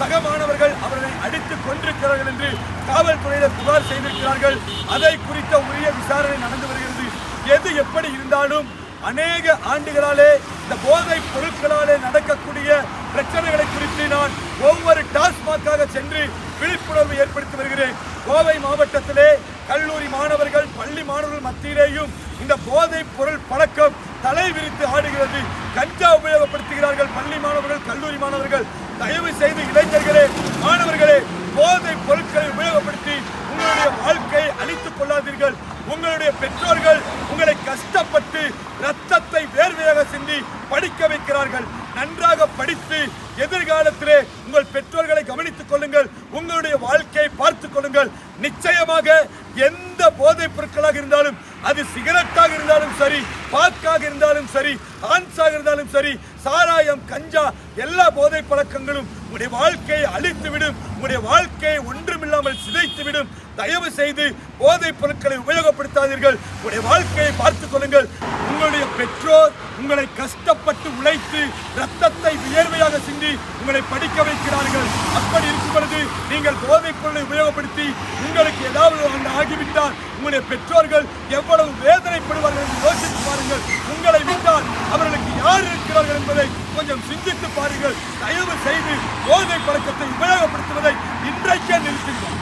சக மாணவர்கள் அவர்களை அடித்துக் கொண்டிருக்கிறார்கள் என்று காவல்துறையினர் புகார் செய்திருக்கிறார்கள். அதை குறித்த உரிய விசாரணை நடந்து வருகிறது. எது எப்படி இருந்தாலும் அநேக ஆண்டுகளாலே இந்த போதைப் பொருட்களாலே நடக்கக்கூடிய பிரச்சனைகளை குறித்து நான் ஒவ்வொரு டாஸ்மாகாக சென்று விழிப்புணர்வு ஏற்படுத்தி வருகிறேன். கோவை மாவட்டத்திலே கல்லூரி மாணவர்கள் பள்ளி மாணவர்கள் மத்தியிலேயும் இந்த போதைப் பொருள் பழக்கம் தலை விரித்து ஆடுகிறது. கஞ்சா உபயோகப்படுத்துகிறார்கள் பள்ளி மாணவர்கள் கல்லூரி மாணவர்கள். தயவு செய்து இளைஞர்களே மாணவர்களே போதைப் பொருட்களை உபயோகப்படுத்தி உங்களுடைய வாழ்க்கையை அழித்துக் கொள்ளாதீர்கள். உங்களுடைய பெற்றோர்கள் உங்களை கஷ்டப்பட்டு ரத்தத்தை வேர்வையாக சிந்தி படிக்க வைக்கிறார்கள். நன்றாக படித்து எதிர்காலத்திலே உங்கள் பெற்றோர்களை கவனித்துக் கொள்ளுங்கள். உங்களுடைய வாழ்க்கையை பார்த்துக் கொள்ளுங்கள். நிச்சயமாக எந்த போதைப் பொருட்களாக இருந்தாலும் அது சிகரெட்டாக இருந்தாலும் சரி, பாக்காக இருந்தாலும் சரி, ஹான்ஸாக இருந்தாலும் சரி, சாராயம் கஞ்சா எல்லா போதை பழக்கங்களும் உங்களுடைய வாழ்க்கையை அழித்துவிடும். உங்களுடைய வாழ்க்கையை ஒன்றுமில்லாமல் சிதைத்துவிடும். தயவு செய்து போதைப் பொருட்களை உபயோகப்படுத்தாதீர்கள். உங்களுடைய வாழ்க்கையை பார்த்துக் கொள்ளுங்கள். உங்களுடைய பெற்றோர் உங்களை கஷ்டப்பட்டு உழைத்து ரத்தத்தை வியர்வையாக சிந்தி உங்களை படிக்க வைக்கிறார்கள். அப்படி இருக்கும் பொழுது நீங்கள் போதைப் பொருளை உபயோகப்படுத்தி உங்களுக்கு ஏதாவது ஆகிவிட்டால் உங்களுடைய பெற்றோர்கள் எவ்வளவு வேதனைப்படுவார்கள் என்று யோசித்து பாருங்கள். உங்களை விட்டால் அவர்களுக்கு யார் இருக்கிறார்கள் என்பதை கொஞ்சம் சிந்தித்து பாருங்கள். தயவு செய்து போதை பழக்கத்தை உபயோகப்படுத்துவதை இன்றைக்கே நிறுத்துங்கள்.